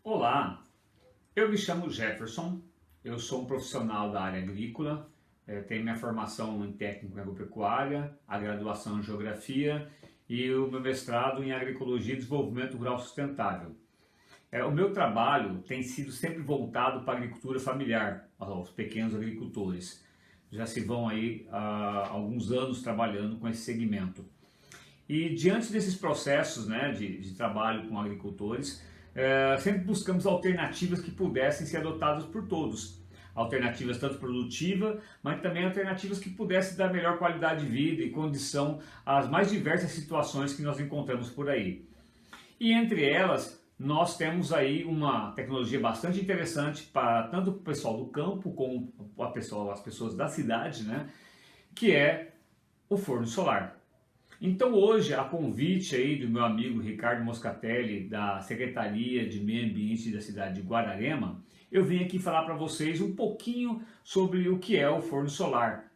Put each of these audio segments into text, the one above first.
Olá, eu me chamo Jefferson, eu sou um profissional da área agrícola, tenho minha formação em técnico em agropecuária, a graduação em geografia e o meu mestrado em agroecologia e desenvolvimento rural sustentável. O meu trabalho tem sido sempre voltado para a agricultura familiar, aos pequenos agricultores. Já se vão aí há alguns anos trabalhando com esse segmento. E diante desses processos, né, de trabalho com agricultores, sempre buscamos alternativas que pudessem ser adotadas por todos. Alternativas tanto produtivas, mas também alternativas que pudessem dar melhor qualidade de vida e condição às mais diversas situações que nós encontramos por aí. E entre elas, nós temos aí uma tecnologia bastante interessante para tanto o pessoal do campo como as pessoas da cidade, né, que é o forno solar. Então hoje, a convite aí do meu amigo Ricardo Moscatelli, da Secretaria de Meio Ambiente da cidade de Guararema, eu vim aqui falar para vocês um pouquinho sobre o que é o forno solar,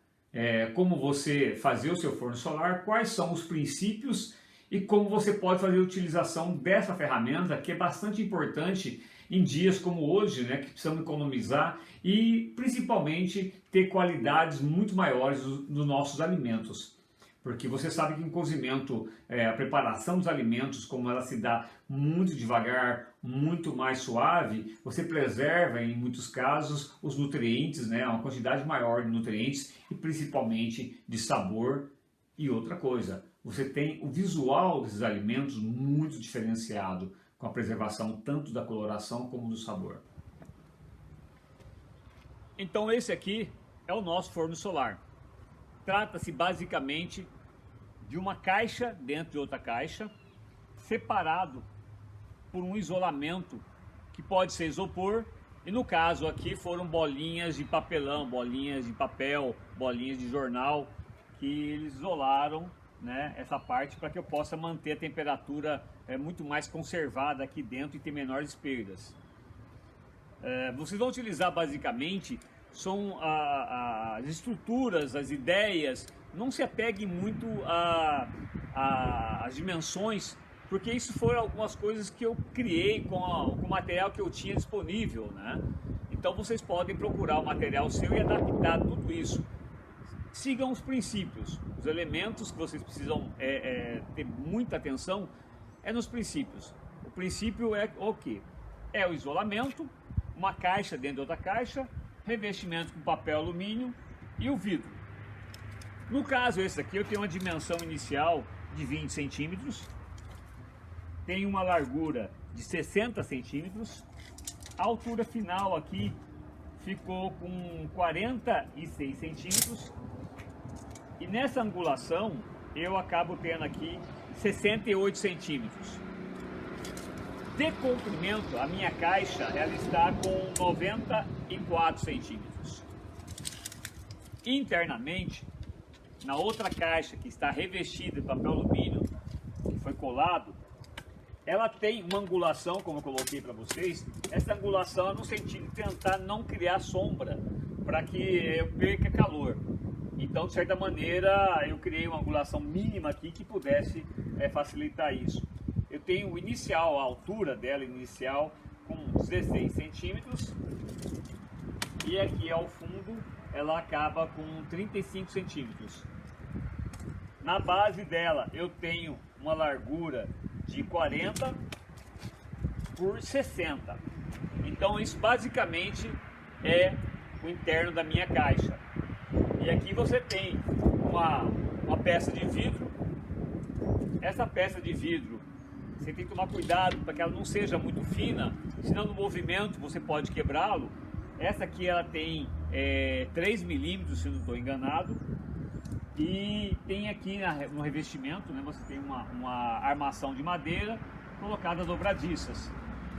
como você fazer o seu forno solar, quais são os princípios e como você pode fazer a utilização dessa ferramenta, que é bastante importante em dias como hoje, né, que precisamos economizar e principalmente ter qualidades muito maiores dos nossos alimentos. Porque você sabe que em cozimento, a preparação dos alimentos, como ela se dá muito devagar, muito mais suave, você preserva em muitos casos os nutrientes, né, uma quantidade maior de nutrientes e principalmente de sabor. E outra coisa, você tem o visual desses alimentos muito diferenciado, com a preservação tanto da coloração como do sabor. Então esse aqui é o nosso forno solar. Trata-se basicamente de uma caixa dentro de outra caixa, separado por um isolamento que pode ser isopor, e no caso aqui foram bolinhas de papelão, bolinhas de papel, bolinhas de jornal, que eles isolaram, né, essa parte para que eu possa manter a temperatura muito mais conservada aqui dentro e ter menores perdas. Vocês vão utilizar basicamente são as estruturas, as ideias, não se apeguem muito às dimensões, porque isso foram algumas coisas que eu criei com o material que eu tinha disponível, né? Então vocês podem procurar o material seu e adaptar tudo isso. Sigam os princípios, os elementos que vocês precisam ter muita atenção nos princípios. O princípio é o quê? É o isolamento, uma caixa dentro de outra caixa, revestimento com papel alumínio e o vidro. No caso esse aqui eu tenho uma dimensão inicial de 20 centímetros, tem uma largura de 60 centímetros, a altura final aqui ficou com 46 centímetros e nessa angulação eu acabo tendo aqui 68 centímetros. De comprimento, a minha caixa ela está com 94 centímetros. Internamente, na outra caixa que está revestida de papel alumínio, que foi colado, ela tem uma angulação, como eu coloquei para vocês. Essa angulação é no sentido de tentar não criar sombra, para que eu perca calor. Então, de certa maneira, eu criei uma angulação mínima aqui que pudesse facilitar isso. Eu tenho o inicial, a altura dela inicial com 16 centímetros e aqui ao fundo ela acaba com 35 centímetros. Na base dela eu tenho uma largura de 40 por 60. Então isso basicamente é o interno da minha caixa. E aqui você tem uma peça de vidro. Essa peça de vidro você tem que tomar cuidado para que ela não seja muito fina, senão no movimento você pode quebrá-lo. Essa aqui ela tem 3 milímetros, se não estou enganado, e tem aqui no revestimento, né, você tem uma armação de madeira colocada dobradiças.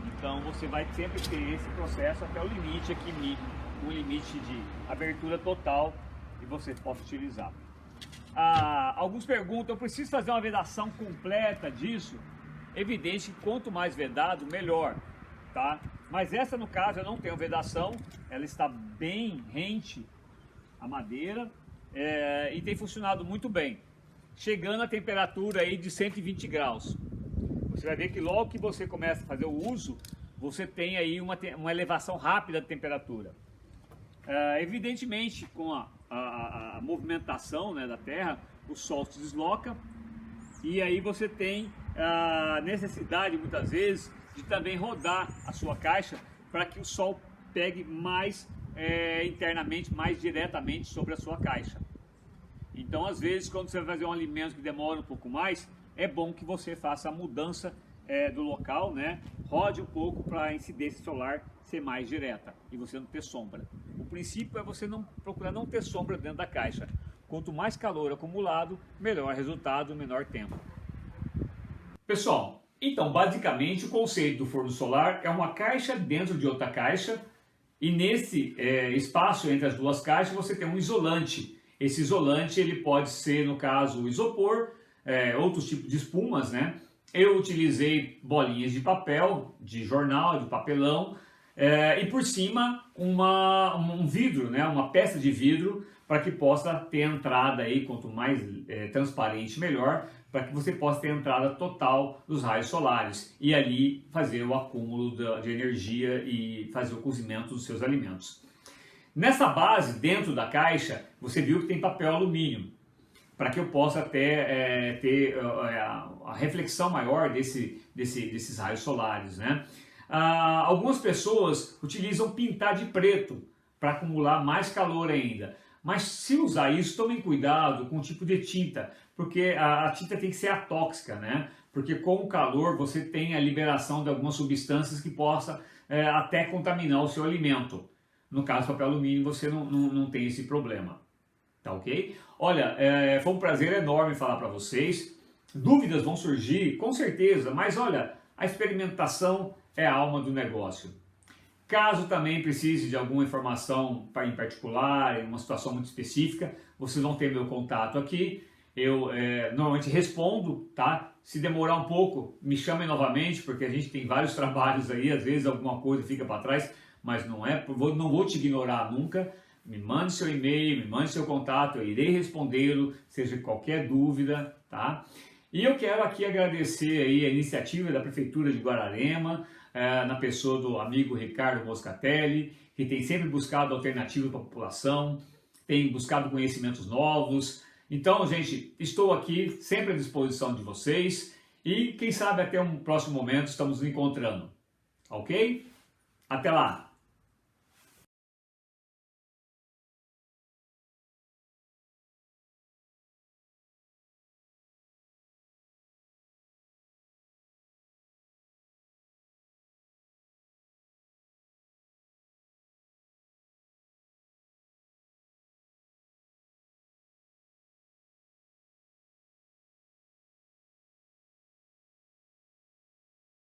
Então você vai sempre ter esse processo até o limite aqui mínimo, um limite de abertura total e você pode utilizar. Alguns perguntam, eu preciso fazer uma vedação completa disso? Evidente que quanto mais vedado, melhor, tá? Mas essa, no caso, eu não tenho vedação, ela está bem rente à madeira e tem funcionado muito bem, chegando a temperatura aí de 120 graus. Você vai ver que logo que você começa a fazer o uso, você tem aí uma elevação rápida da temperatura. Evidentemente, com a movimentação, né, da Terra, o Sol se desloca e aí você tem a necessidade, muitas vezes, de também rodar a sua caixa para que o Sol pegue mais internamente, mais diretamente sobre a sua caixa. Então, às vezes, quando você vai fazer um alimento que demora um pouco mais, é bom que você faça a mudança do local, né? Rode um pouco para a incidência solar ser mais direta e você não ter sombra. O princípio é você procurar não ter sombra dentro da caixa. Quanto mais calor acumulado, melhor resultado, menor tempo. Pessoal, então basicamente o conceito do forno solar é uma caixa dentro de outra caixa e nesse espaço entre as duas caixas você tem um isolante. Esse isolante ele pode ser, no caso, isopor, outros tipos de espumas, né? Eu utilizei bolinhas de papel, de jornal, de papelão, e por cima um vidro, né? Uma peça de vidro para que possa ter entrada aí, quanto mais transparente melhor, para que você possa ter entrada total dos raios solares e ali fazer o acúmulo de energia e fazer o cozimento dos seus alimentos. Nessa base, dentro da caixa, você viu que tem papel alumínio, para que eu possa até ter a reflexão maior desses raios solares, né? Algumas pessoas utilizam pintar de preto para acumular mais calor ainda. Mas se usar isso, tomem cuidado com o tipo de tinta, porque a tinta tem que ser atóxica, né? Porque com o calor você tem a liberação de algumas substâncias que possa até contaminar o seu alimento. No caso do papel alumínio você não tem esse problema, tá ok? Olha, foi um prazer enorme falar para vocês. Dúvidas vão surgir, com certeza, mas olha, a experimentação é a alma do negócio. Caso também precise de alguma informação em particular, em uma situação muito específica, vocês vão ter meu contato aqui. Eu normalmente respondo, tá? Se demorar um pouco, me chamem novamente, porque a gente tem vários trabalhos aí, às vezes alguma coisa fica para trás, mas não vou te ignorar nunca. Me mande seu e-mail, me mande seu contato, eu irei respondê-lo, seja qualquer dúvida, tá? E eu quero aqui agradecer aí a iniciativa da Prefeitura de Guararema, na pessoa do amigo Ricardo Moscatelli, que tem sempre buscado alternativas para a população, tem buscado conhecimentos novos. Então, gente, estou aqui sempre à disposição de vocês e quem sabe até um próximo momento estamos nos encontrando, ok? Até lá!